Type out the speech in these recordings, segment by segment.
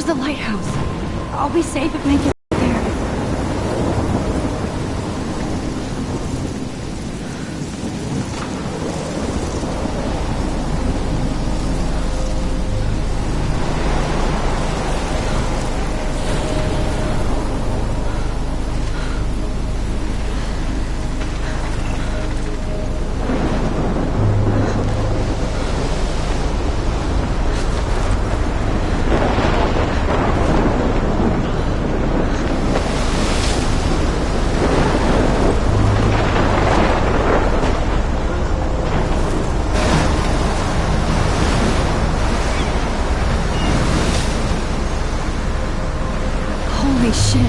There's the lighthouse. I'll be safe if I get there. Holy shit.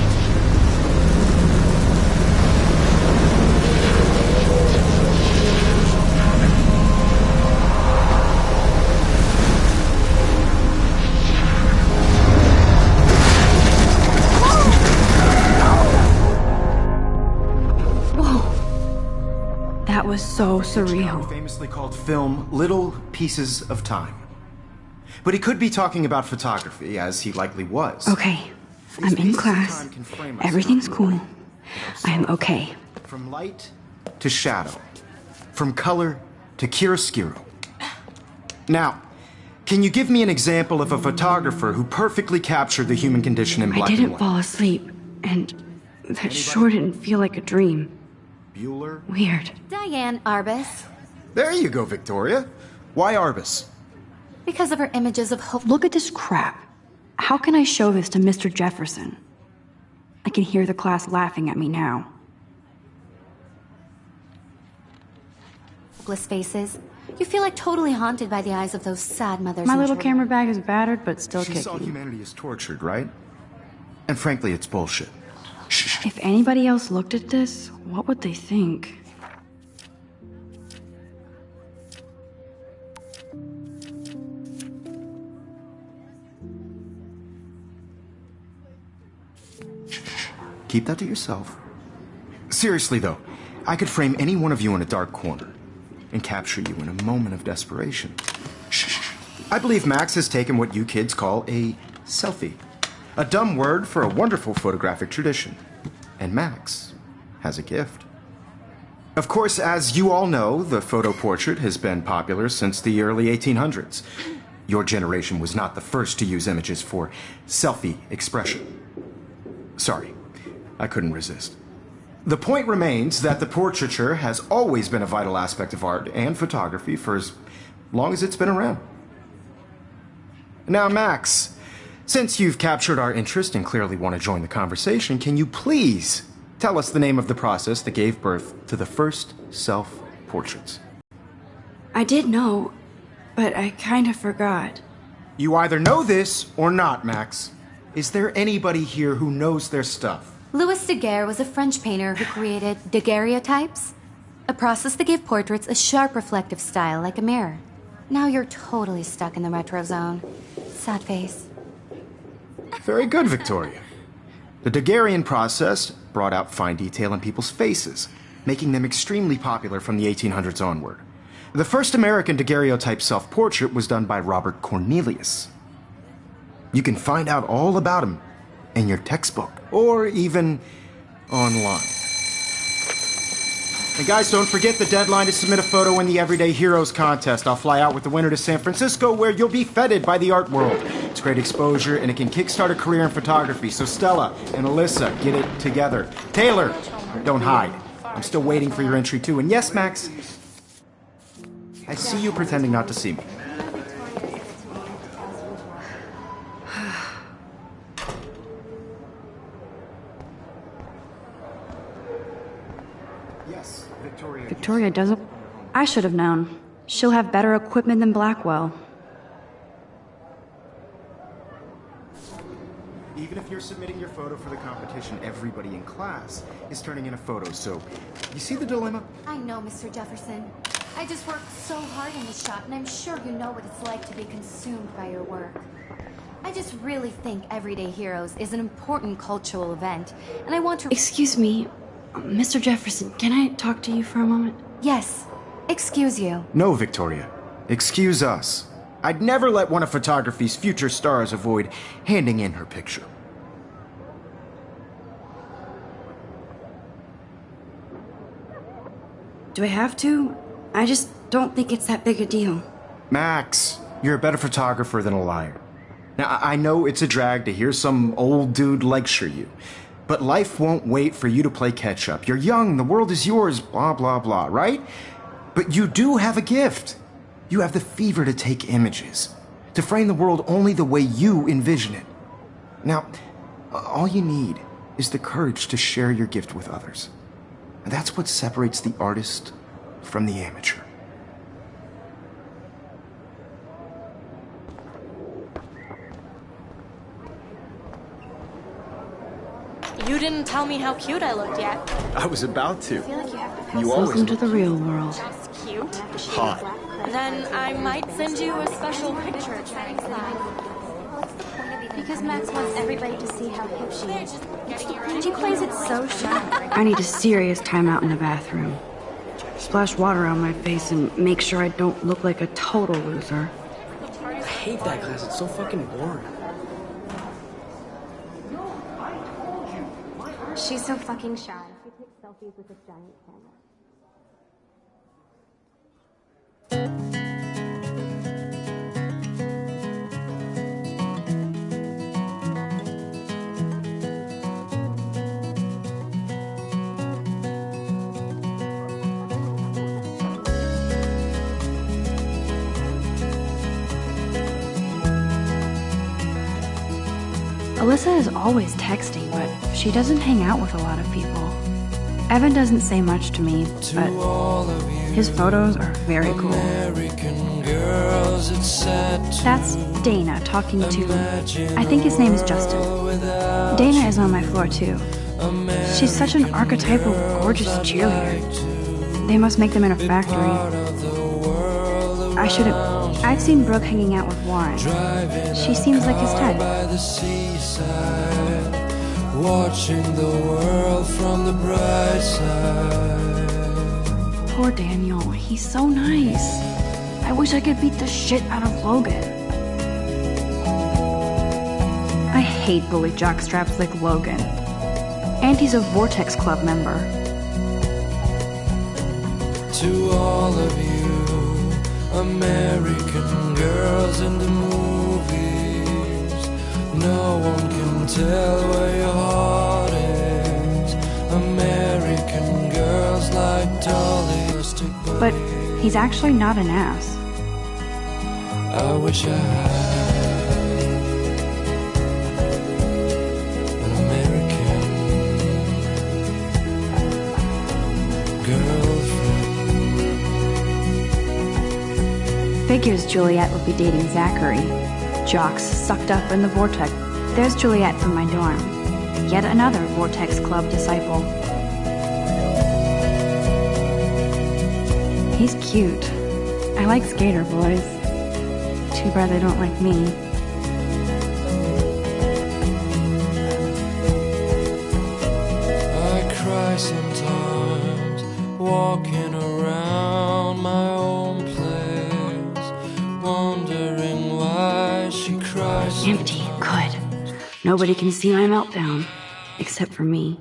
Whoa. That was so surreal. Famously called film Little Pieces of Time. But he could be talking about photography, as he likely was. Okay. I'm in class. Everything's cool. I am okay. From light to shadow. From color to chiaroscuro. Now, can you give me an example of a photographer who perfectly captured the human condition in black and I didn't white? fall asleep, and that sure didn't feel like a dream. Bueller? Weird. Diane Arbus. There you go, Victoria. Why Arbus? Because of her images of hope. Look at this crap. How can I show this to Mr. Jefferson? I can hear the class laughing at me now. Hopeless faces. You feel like totally haunted by the eyes of those sad mothers. My and little children. camera bag is battered, but still She saw kicking. humanity as tortured, right? And frankly, it's bullshit. Shh. If anybody else looked at this, what would they think? Keep that to yourself. Seriously, though, I could frame any one of you in a dark corner and capture you in a moment of desperation. Shh. I believe Max has taken what you kids call a selfie. A dumb word for a wonderful photographic tradition. And Max has a gift. Of course, as you all know, the photo portrait has been popular since the early 1800s. Your generation was not the first to use images for selfie expression. Sorry, I couldn't resist. The point remains that the portraiture has always been a vital aspect of art and photography for as long as it's been around. Now, Max, since you've captured our interest and clearly want to join the conversation, can you please tell us the name of the process that gave birth to the first self-portraits? I did know, but I kind of forgot. You either know this or not, Max. Is there anybody here who knows their stuff? Louis Daguerre was a French painter who created daguerreotypes, a process that gave portraits a sharp reflective style like a mirror. Now you're totally stuck in the retro zone. Sad face. Very good, Victoria. The Daguerrean process brought out fine detail in people's faces, making them extremely popular from the 1800s onward. The first American daguerreotype self-portrait was done by Robert Cornelius. You can find out all about him in your textbook, or even online. And guys, don't forget the deadline to submit a photo in the Everyday Heroes contest. I'll fly out with the winner to San Francisco, where you'll be feted by the art world. It's great exposure, and it can kickstart a career in photography. So Stella and Alyssa, get it together. Taylor, don't hide. I'm still waiting for your entry, too. And yes, Max, I see you pretending not to see me. Yes, Victoria. Victoria doesn't... I should have known. She'll have better equipment than Blackwell. Even if you're submitting your photo for the competition, everybody in class is turning in a photo, so you see the dilemma? I know, Mr. Jefferson. I just worked so hard in this shot, and I'm sure you know what it's like to be consumed by your work. I just really think Everyday Heroes is an important cultural event, and I want to... Excuse me, Mr. Jefferson, can I talk to you for a moment? Yes. Excuse you. No, Victoria. Excuse us. I'd never let one of photography's future stars avoid handing in her picture. Do I have to? I just don't think it's that big a deal. Max, you're a better photographer than a liar. Now, I know it's a drag to hear some old dude lecture you, but life won't wait for you to play catch up. You're young, the world is yours, blah, blah, blah, right? But you do have a gift. You have the fever to take images, to frame the world only the way you envision it. Now, all you need is the courage to share your gift with others. And that's what separates the artist from the amateur. You didn't tell me how cute I looked yet. I was about to. You Welcome to the real world. Just cute. Hot. Then I might send you a special picture. Because Max wants everybody to see how hip she is. Getting She plays it so shy. I need a serious timeout in the bathroom. Splash water on my face and make sure I don't look like a total loser. I hate that class. It's so fucking boring. She's so fucking shy. She takes selfies with a giant camera. Alyssa is always texting, but she doesn't hang out with a lot of people. Evan doesn't say much to me, but his photos are very cool. That's Dana talking to, I think his name is Justin. Dana is on my floor too. She's such an archetypal, gorgeous cheerleader. They must make them in a factory. I shouldn't. I've seen Brooke hanging out with Warren. She seems like his type. Watching the world from the bright side. Poor Daniel. He's so nice. I wish I could beat the shit out of Logan. I hate bully jockstraps like Logan. And he's a Vortex Club member. To all of you, American girls in the movies, no one can tell where your heart is. American girls like Dolly. But he's actually not an ass. I wish I had an American girlfriend. Figures Juliet would be dating Zachary. Jocks sucked up in the Vortex. There's Juliet from my dorm. Yet another Vortex Club disciple. He's cute. I like skater boys. Too bad they don't like me. I cry sometimes, walking around my own place, wondering why she cries. Empty. Good. Nobody can see my meltdown. Except for me.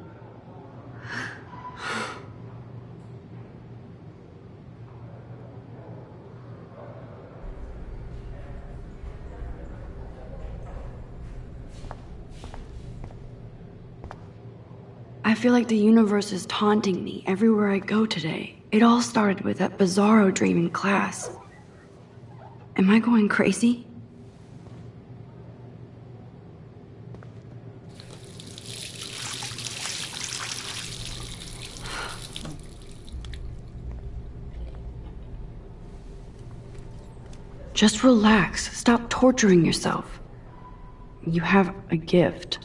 I feel like the universe is taunting me everywhere I go today. It all started with that bizarro dream in class. Am I going crazy? Just relax. Stop torturing yourself. You have a gift.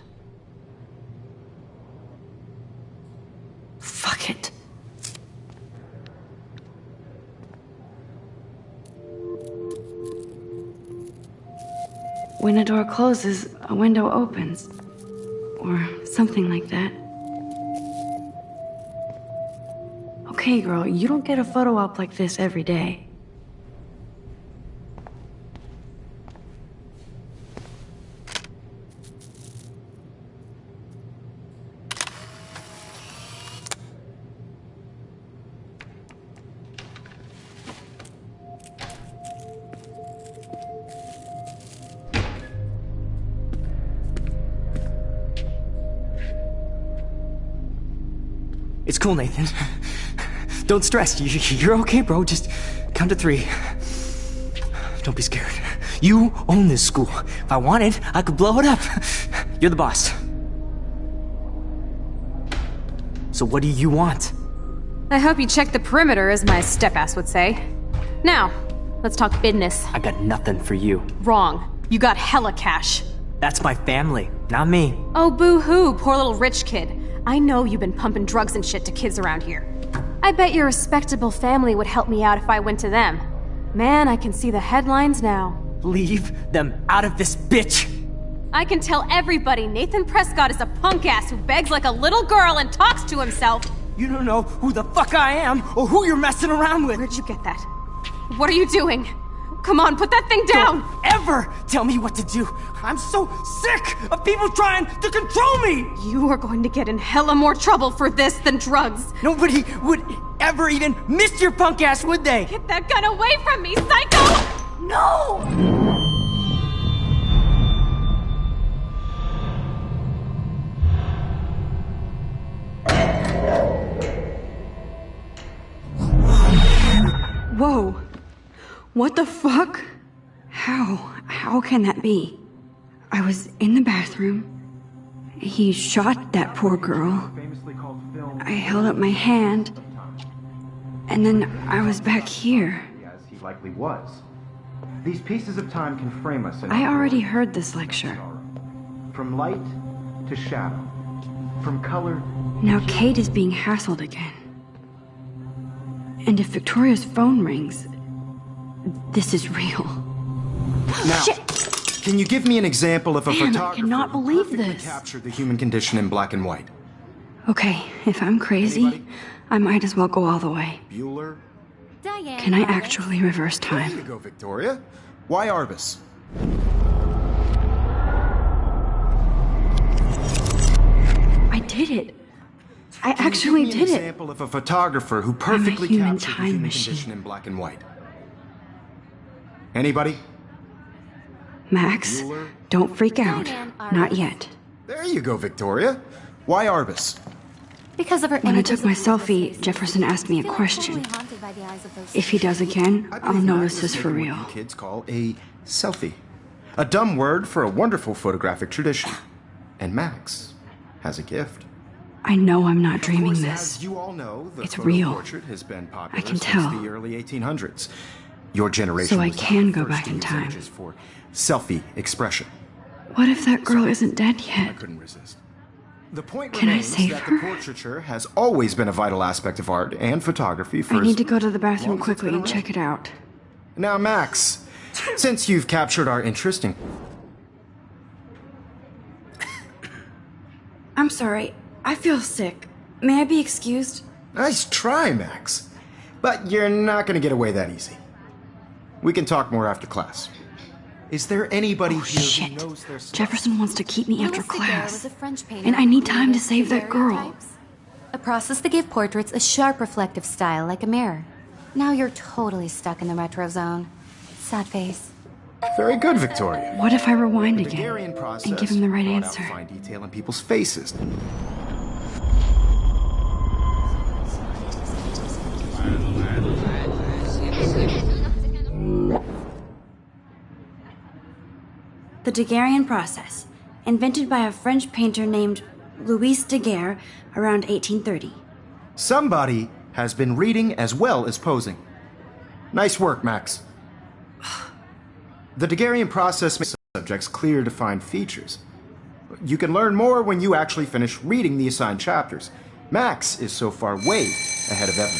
Fuck it. When a door closes, a window opens. Or something like that. Okay, girl, you don't get a photo op like this every day. It's cool, Nathan. Don't stress. You're okay, bro. Just count to 3. Don't be scared. You own this school. If I wanted, I could blow it up. You're the boss. So what do you want? I hope you check the perimeter, as my step-ass would say. Now, let's talk business. I got nothing for you. Wrong. You got hella cash. That's my family, not me. Oh, boo-hoo, poor little rich kid. I know you've been pumping drugs and shit to kids around here. I bet your respectable family would help me out if I went to them. Man, I can see the headlines now. Leave them out of this bitch! I can tell everybody Nathan Prescott is a punk-ass who begs like a little girl and talks to himself. You don't know who the fuck I am or who you're messing around with. Where'd you get that? What are you doing? Come on, put that thing down! Don't ever tell me what to do! I'm so sick of people trying to control me! You are going to get in hella more trouble for this than drugs. Nobody would ever even miss your punk ass, would they? Get that gun away from me, psycho! No! Whoa. What the fuck? How can that be? I was in the bathroom. He shot that poor girl. I held up my hand. And then I was back here. As he likely was. These pieces of time can frame us in I already heard this lecture. From light to shadow. From color. Now Kate is being hassled again. And if Victoria's phone rings, this is real. Now, Shit. Can you give me an example of a Man, I photographer cannot who believe perfectly this. captured the human condition in black and white? Okay, if I'm crazy, Anybody? I might as well go all the way. Bueller? Diane. Can I Arbus. actually reverse There you time? go, Victoria. Why Arbus? I did it. I Can you actually give me an did it. example of a photographer who perfectly human captured the time human machine. condition in black and white? Anybody? Max, Bueller? don't freak out. Diane Arbus. Not yet. There you go, Victoria. Why Arbus? Because of her When I images took my of Lisa's selfie, face. Jefferson asked me I a feel question. totally haunted by the eyes of those If he does again, I I'll believe know Max this was is for making real. what you kids call a selfie. A dumb word for a wonderful photographic tradition. And Max has a gift. I know I'm not Of dreaming course, this. as you all know, the It's photo real. portrait has been popular I can since tell. the early 1800s. Your generation So I was the can go first back to in use time. images for selfie expression. What if that girl isn't dead I yet? couldn't resist. The point Can I remains save that her? the portraiture has always been a vital aspect of art and photography for I need as to go to the bathroom long as it's quickly been and check it out. Now, Max, since you've captured our interest in... I'm sorry. I feel sick. May I be excused? Nice try, Max. But you're not going to get away that easy. We can talk more after class. Is there anybody here who Shit. knows their stuff? Jefferson wants to keep me after Louis Daguerre was class. a French painter And I need who time to created save that girl. daguerreotypes. A process that gave portraits a sharp reflective style like a mirror. Now you're totally stuck in the retro zone. Sad face. Very good, Victoria. What if I rewind The again Daguerrean process and give him the right brought answer? out fine detail in people's faces. The Daguerrean process, invented by a French painter named Louis Daguerre around 1830. Somebody has been reading as well as posing. Nice work, Max. The Daguerrean process makes subjects clear, defined features. You can learn more when you actually finish reading the assigned chapters. Max is so far way ahead of Evan.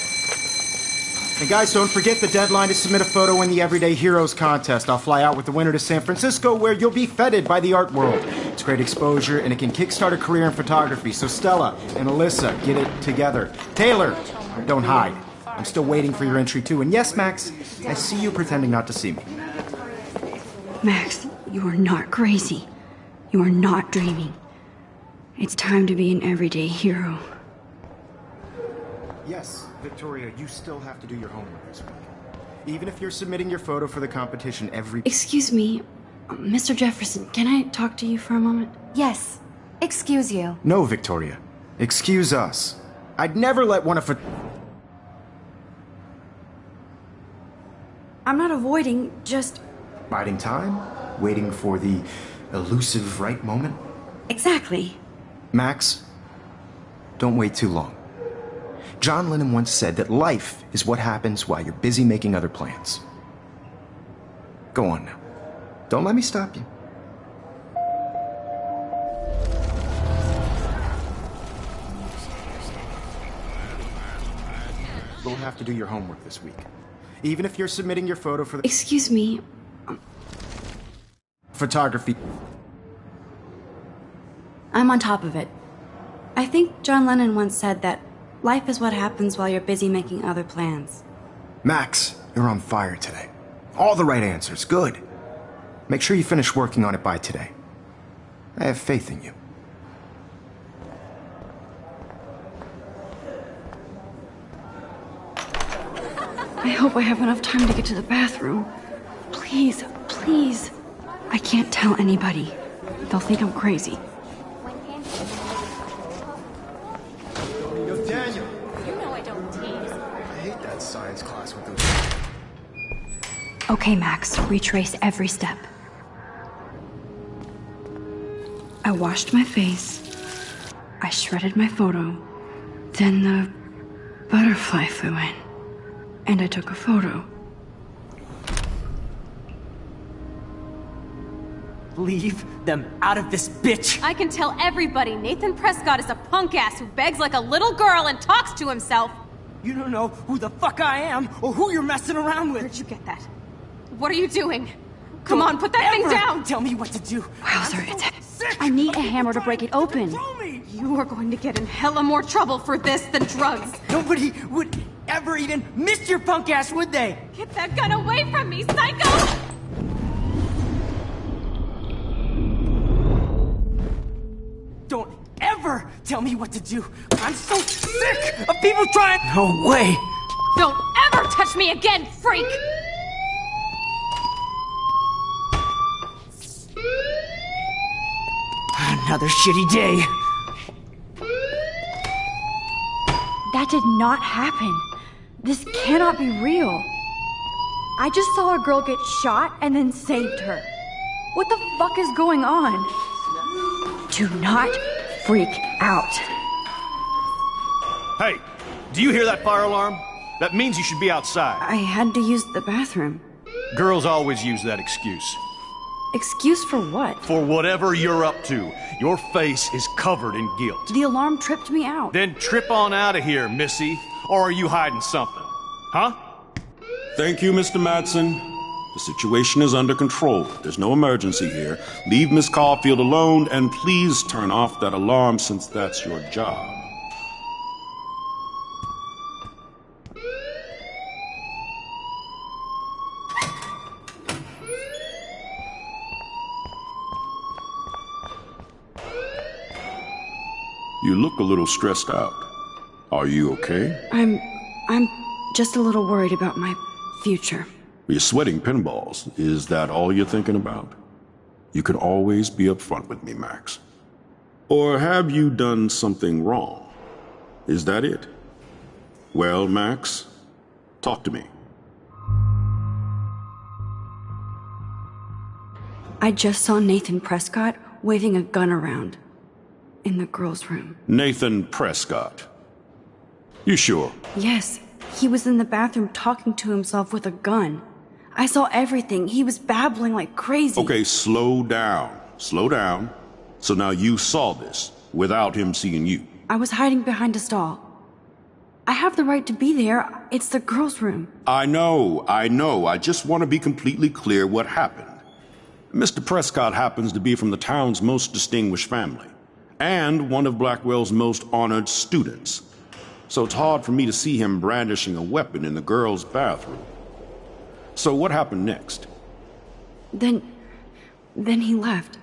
And guys, don't forget the deadline to submit a photo in the Everyday Heroes contest. I'll fly out with the winner to San Francisco, where you'll be feted by the art world. It's great exposure, and it can kickstart a career in photography. So Stella and Alyssa, get it together. Taylor, don't hide. I'm still waiting for your entry too. And yes, Max, I see you pretending not to see me. Max, you are not crazy. You are not dreaming. It's time to be an everyday hero. Yes, Victoria, you still have to do your homework this week. Even if you're submitting your photo for the competition every... Excuse me, Mr. Jefferson, can I talk to you for a moment? Yes. Excuse you. No, Victoria. Excuse us. I'd never let one of I'm not avoiding, just... biding time, waiting for the elusive right moment. Exactly. Max, don't wait too long. John Lennon once said that life is what happens while you're busy making other plans. Go on now. Don't let me stop you. You'll have to do your homework this week. Even if you're submitting your photo for the... Excuse me. photography. I'm on top of it. I think John Lennon once said that life is what happens while you're busy making other plans. Max, you're on fire today. All the right answers. Good. Make sure you finish working on it by today. I have faith in you. I hope I have enough time to get to the bathroom. Please, please. I can't tell anybody. They'll think I'm crazy. Yo, Daniel. You know I don't tease. I hate that science class with those... Okay, Max, retrace every step. I washed my face. I shredded my photo. Then the butterfly flew in. And I took a photo. Leave them out of this bitch! I can tell everybody Nathan Prescott is a punk ass who begs like a little girl and talks to himself. You don't know who the fuck I am or who you're messing around with. Where'd you get that? What are you doing? Come on, put that thing down! Tell me what to do. Wowzer, I need a hammer to break it open. You are going to get in hella more trouble for this than drugs. Nobody would ever even miss your punk ass, would they? Get that gun away from me, psycho! Don't ever tell me what to do. I'm so sick of people trying... No way. Don't ever touch me again, freak! Another shitty day. That did not happen. This cannot be real. I just saw a girl get shot and then saved her. What the fuck is going on? Do not freak out. Hey, do you hear that fire alarm? That means you should be outside. I had to use the bathroom. Girls always use that excuse. Excuse for what? For whatever you're up to. Your face is covered in guilt. The alarm tripped me out. Then trip on out of here, Missy. Or are you hiding something? Huh? Thank you, Mr. Madsen. The situation is under control. There's no emergency here. Leave Miss Caulfield alone, and please turn off that alarm since that's your job. You look a little stressed out. Are you okay? I'm just a little worried about my future. You're sweating pinballs. Is that all you're thinking about? You can always be upfront with me, Max. Or have you done something wrong? Is that it? Well, Max, talk to me. I just saw Nathan Prescott waving a gun around in the girls' room. Nathan Prescott. You sure? Yes. He was in the bathroom talking to himself with a gun. I saw everything. He was babbling like crazy. Okay, slow down. Slow down. So now you saw this without him seeing you. I was hiding behind a stall. I have the right to be there. It's the girls' room. I know. I just want to be completely clear what happened. Mr. Prescott happens to be from the town's most distinguished family, and one of Blackwell's most honored students. So it's hard for me to see him brandishing a weapon in the girls' bathroom. So what happened next? Then he left.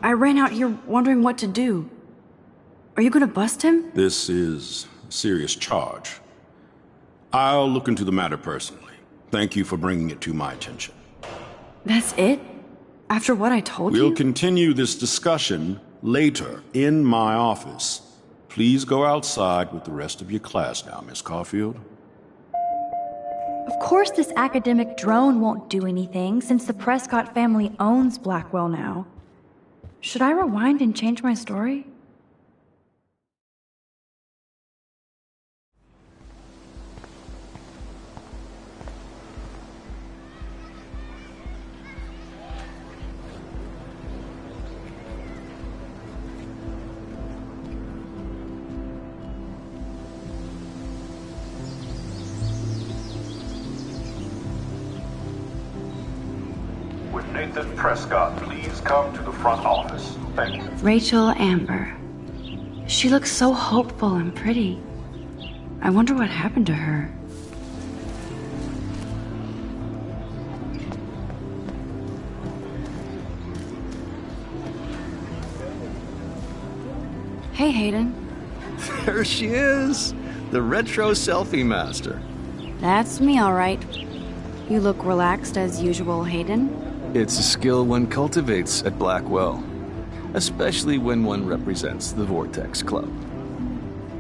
I ran out here wondering what to do. Are you gonna bust him? This is a serious charge. I'll look into the matter personally. Thank you for bringing it to my attention. That's it? After what I told you? We'll continue this discussion later in my office. Please go outside with the rest of your class now, Miss Caulfield. Of course this academic drone won't do anything, since the Prescott family owns Blackwell now. Should I rewind and change my story? Would Nathan Prescott please come to the front office? Thank you. Rachel Amber. She looks so hopeful and pretty. I wonder what happened to her. Hey, Hayden. There she is! The retro selfie master. That's me, all right. You look relaxed as usual, Hayden. It's a skill one cultivates at Blackwell, especially when one represents the Vortex Club.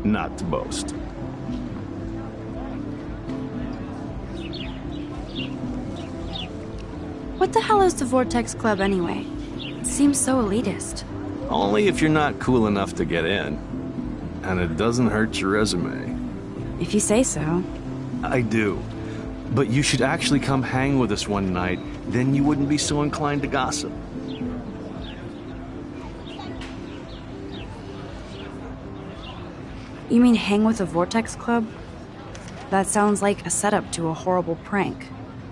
Not to boast. What the hell is the Vortex Club anyway? It seems so elitist. Only if you're not cool enough to get in. And it doesn't hurt your resume. If you say so. I do. But you should actually come hang with us one night, then you wouldn't be so inclined to gossip. You mean hang with the Vortex Club? That sounds like a setup to a horrible prank.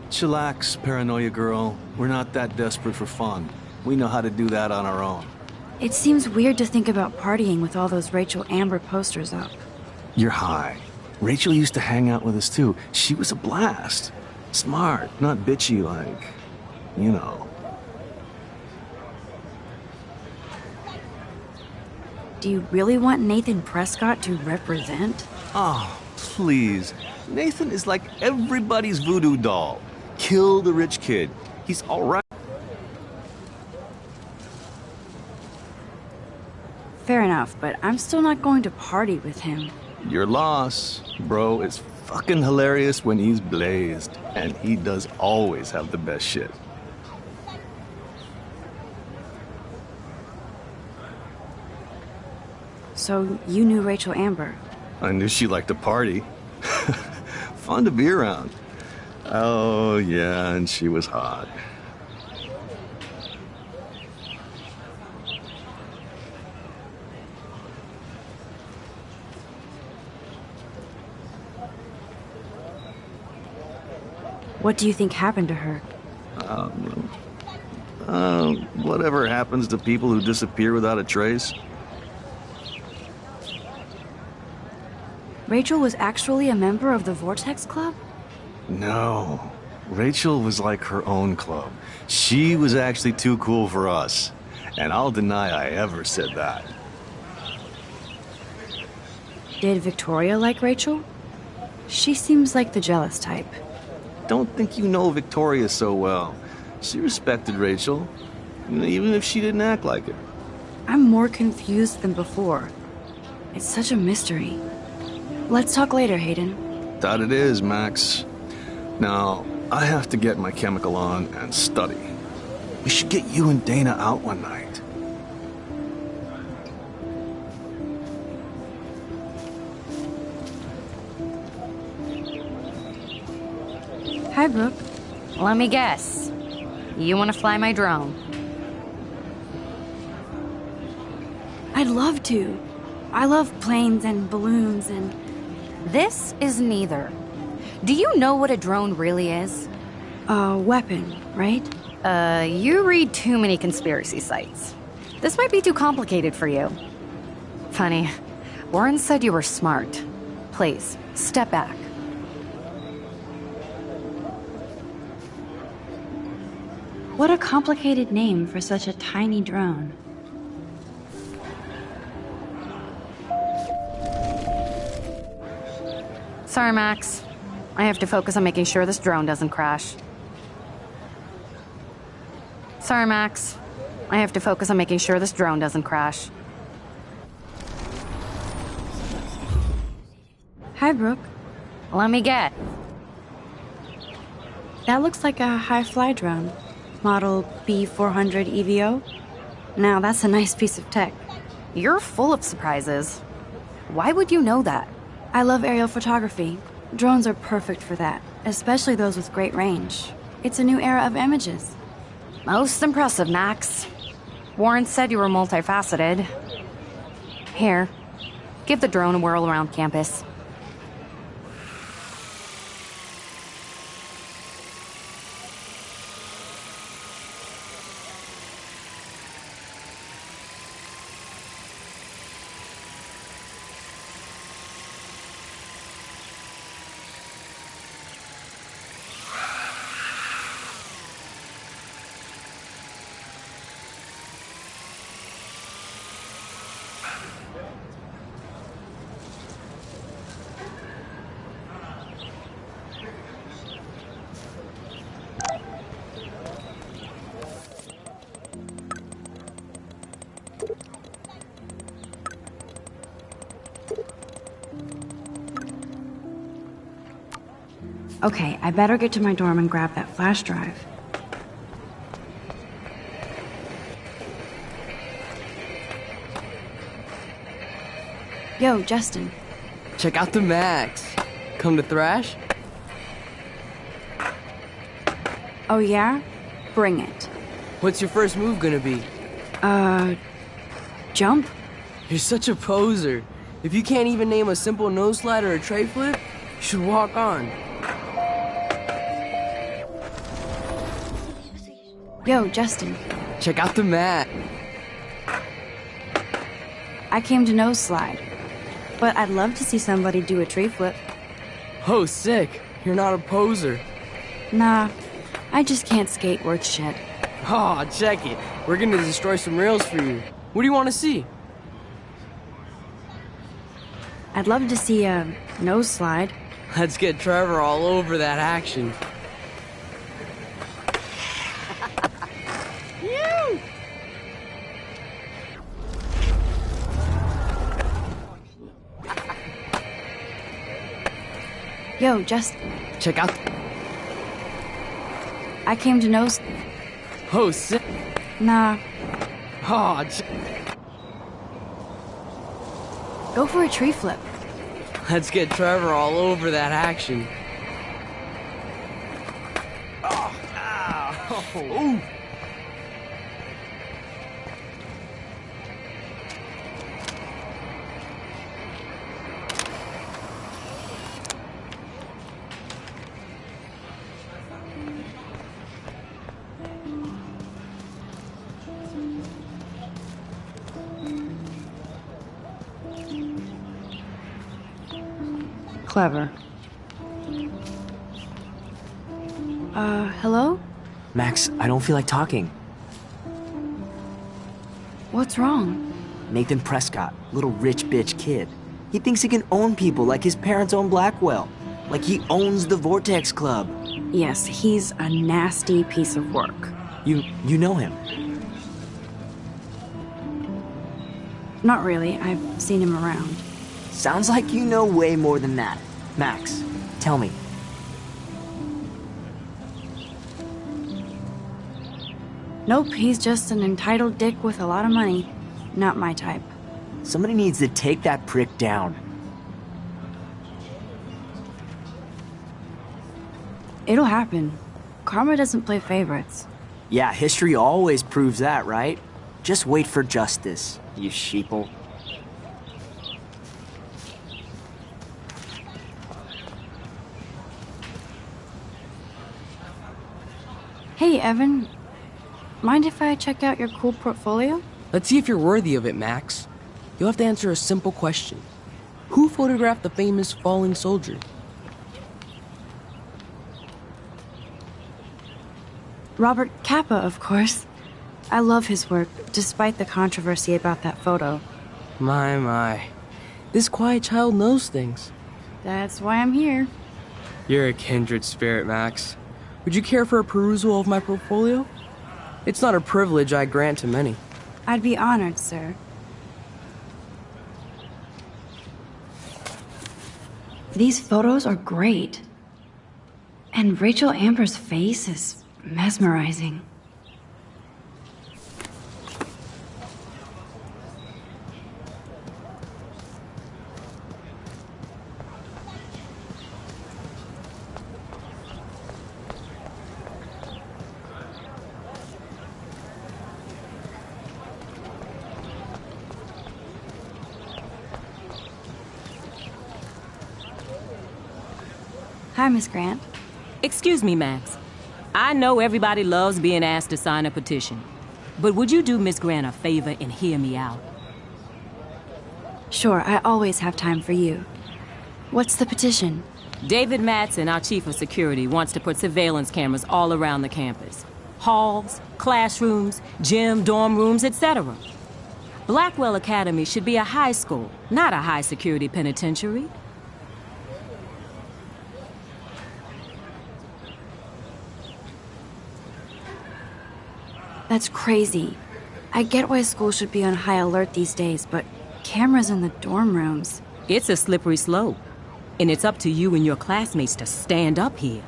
Chillax, paranoia girl. We're not that desperate for fun. We know how to do that on our own. It seems weird to think about partying with all those Rachel Amber posters up. You're high. Rachel used to hang out with us too. She was a blast. Smart, not bitchy like, you know. Do you really want Nathan Prescott to represent? Oh, please. Nathan is like everybody's voodoo doll. Kill the rich kid. He's all right. Fair enough, but I'm still not going to party with him. Your loss. Bro is fucking hilarious when he's blazed, and he does always have the best shit. So you knew Rachel Amber? I knew she liked to party. Fun to be around. Oh, yeah, and she was hot. What do you think happened to her? Whatever happens to people who disappear without a trace. Rachel was actually a member of the Vortex Club? No. Rachel was like her own club. She was actually too cool for us. And I'll deny I ever said that. Did Victoria like Rachel? She seems like the jealous type. Don't think you know Victoria so well. She respected Rachel, even if she didn't act like it. I'm more confused than before. It's such a mystery. Let's talk later, Hayden. That it is, Max. Now, I have to get my chemical on and study. We should get you and Dana out one night. Hi, Brooke. Let me guess. You want to fly my drone? I'd love to. I love planes and balloons and... This is neither. Do you know what a drone really is? A weapon, right? You read too many conspiracy sites. This might be too complicated for you. Funny. Warren said you were smart. Please, step back. What a complicated name for such a tiny drone. Sorry, Max. I have to focus on making sure this drone doesn't crash. Sorry, Max. I have to focus on making sure this drone doesn't crash. Hi, Brooke. Let me get. That looks like a high-fly drone. Model B400 EVO. Now, that's a nice piece of tech. You're full of surprises. Why would you know that? I love aerial photography. Drones are perfect for that, especially those with great range. It's a new era of images. Most impressive, Max. Warren said you were multifaceted. Here, give the drone a whirl around campus. Okay, I better get to my dorm and grab that flash drive. Yo, Justin. Check out the Max. Come to thrash? Oh yeah? Bring it. What's your first move gonna be? Jump? You're such a poser. If you can't even name a simple nose slide or a tray flip, you should walk on. Yo, Justin. Check out the mat. I came to nose slide, but I'd love to see somebody do a tree flip. Oh, sick. You're not a poser. Nah, I just can't skate worth shit. Aw, check it. We're gonna destroy some rails for you. What do you want to see? I'd love to see a nose slide. Let's get Trevor all over that action. Yo, Justin. Check out. I came to nose. Oh, sick. Nah. Aw, Go for a tree flip. Let's get Trevor all over that action. Oh, ow. Ooh. Clever. Hello? Max, I don't feel like talking. What's wrong? Nathan Prescott, little rich bitch kid. He thinks he can own people like his parents own Blackwell. Like he owns the Vortex Club. Yes, he's a nasty piece of work. You know him? Not really. I've seen him around. Sounds like you know way more than that. Max, tell me. Nope, he's just an entitled dick with a lot of money. Not my type. Somebody needs to take that prick down. It'll happen. Karma doesn't play favorites. Yeah, history always proves that, right? Just wait for justice, you sheeple. Hey, Evan. Mind if I check out your cool portfolio? Let's see if you're worthy of it, Max. You'll have to answer a simple question. Who photographed the famous falling soldier? Robert Capa, of course. I love his work, despite the controversy about that photo. My. This quiet child knows things. That's why I'm here. You're a kindred spirit, Max. Would you care for a perusal of my portfolio? It's not a privilege I grant to many. I'd be honored, sir. These photos are great. And Rachel Amber's face is mesmerizing. Hi, Miss Grant. Excuse me, Max. I know everybody loves being asked to sign a petition, but would you do Miss Grant a favor and hear me out? Sure, I always have time for you. What's the petition? David Madsen, our chief of security, wants to put surveillance cameras all around the campus. Halls, classrooms, gym, dorm rooms, etc. Blackwell Academy should be a high school, not a high-security penitentiary. That's crazy. I get why school should be on high alert these days, but cameras in the dorm rooms... It's a slippery slope, and it's up to you and your classmates to stand up here.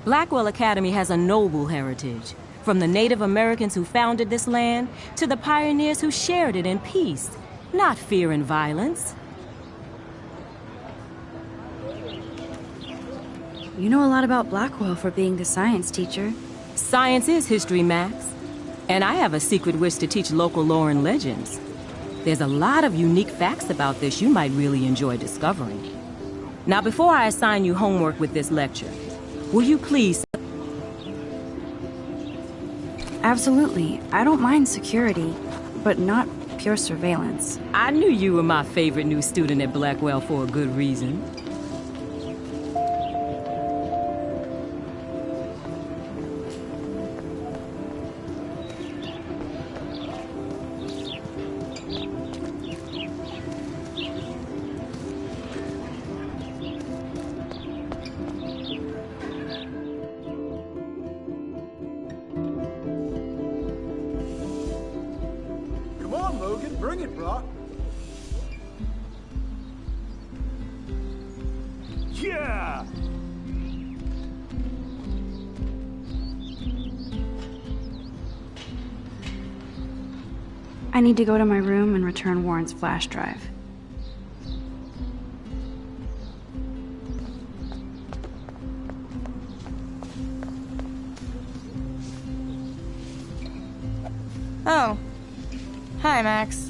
Blackwell Academy has a noble heritage, from the Native Americans who founded this land to the pioneers who shared it in peace, not fear and violence. You know a lot about Blackwell for being the science teacher. Science is history, Max. And I have a secret wish to teach local lore and legends. There's a lot of unique facts about this you might really enjoy discovering. Now, before I assign you homework with this lecture, will you please... Absolutely. I don't mind security, but not pure surveillance. I knew you were my favorite new student at Blackwell for a good reason. Bring it, bro. Yeah! I need to go to my room and return Warren's flash drive. Oh. Hi, Max.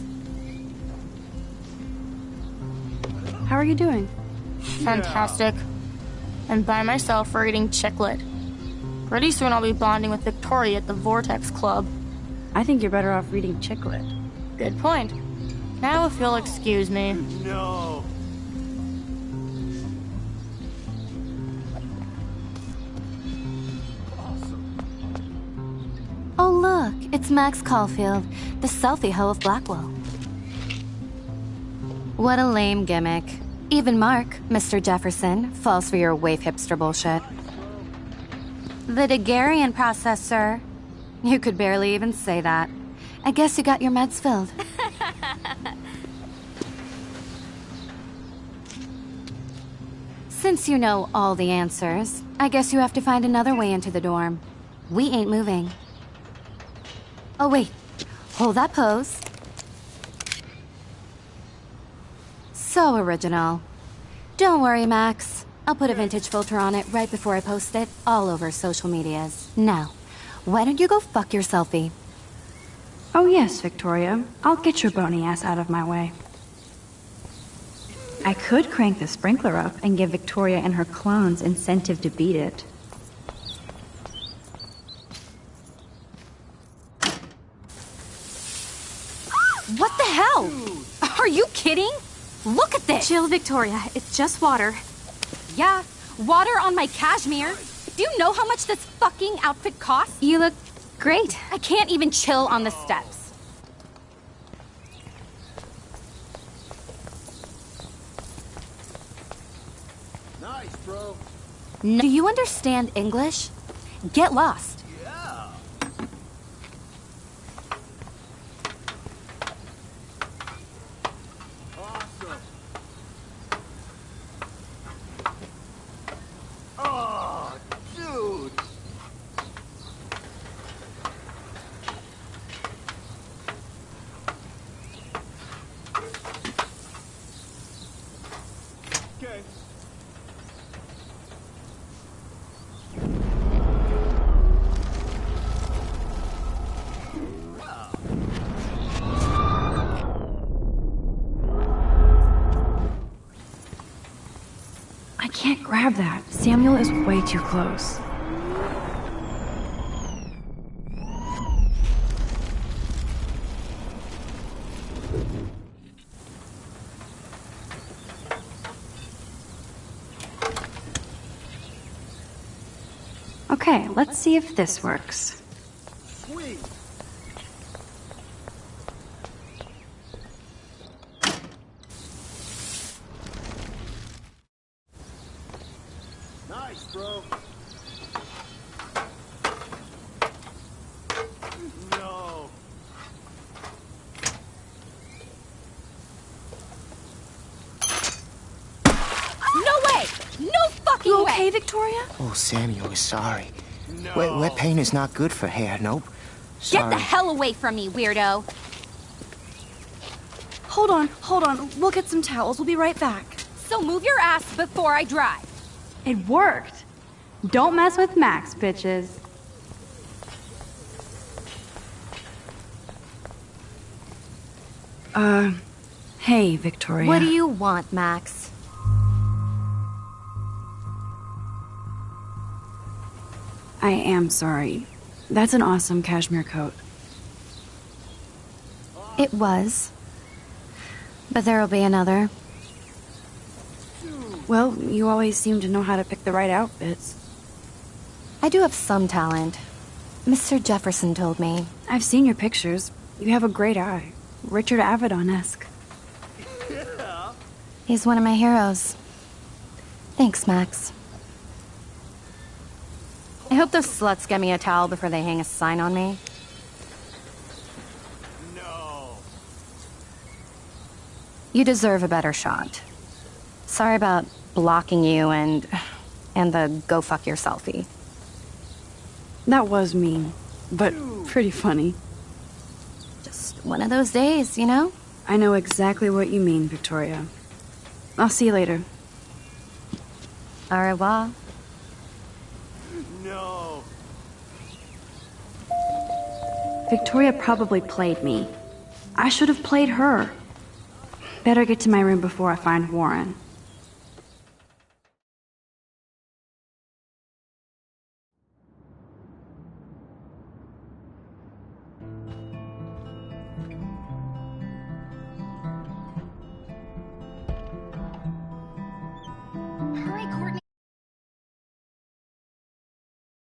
How are you doing? Fantastic. I'm by myself reading Chicklet. Pretty soon I'll be bonding with Victoria at the Vortex Club. I think you're better off reading Chicklet. Good point. Now if you'll excuse me. No. Oh look, it's Max Caulfield, the selfie hoe of Blackwell. What a lame gimmick. Even Mark, Mr. Jefferson, falls for your wave hipster bullshit. The Daguerrean process, sir. You could barely even say that. I guess you got your meds filled. Since you know all the answers, I guess you have to find another way into the dorm. We ain't moving. Oh wait, hold that pose. So original. Don't worry, Max. I'll put a vintage filter on it right before I post it all over social medias. Now, why don't you go fuck your selfie? Oh yes, Victoria. I'll get your bony ass out of my way. I could crank the sprinkler up and give Victoria and her clones incentive to beat it. What the hell? Are you kidding? Look at this! Chill, Victoria. It's just water. Yeah, water on my cashmere. Do you know how much this fucking outfit costs? You look great. I can't even chill on the steps. Nice, bro. No. Do you understand English? Get lost. Yeah. Awesome. can't grab that. Samuel is way too close. Okay, let's see if this works. Sweet. Nice, bro. No. No way! No fucking You way! okay, Victoria? Oh, Samuel is sorry. Wet paint is not good for hair, nope. Get Sorry. the hell away from me, weirdo! Hold on. We'll get some towels. We'll be right back. So move your ass before I drive. It worked. Don't mess with Max, bitches. Hey, Victoria. What do you want, Max? I am sorry. That's an awesome cashmere coat. It was. But there'll be another. Well, you always seem to know how to pick the right outfits. I do have some talent. Mr. Jefferson told me. I've seen your pictures. You have a great eye. Richard Avedon-esque. He's one of my heroes. Thanks, Max. I hope those sluts get me a towel before they hang a sign on me. No. You deserve a better shot. Sorry about blocking you and the go fuck your selfie. That was mean, but pretty funny. Just one of those days, you know? I know exactly what you mean, Victoria. I'll see you later. Au revoir. No. Victoria probably played me. I should have played her. Better get to my room before I find Warren. Hurry, Courtney.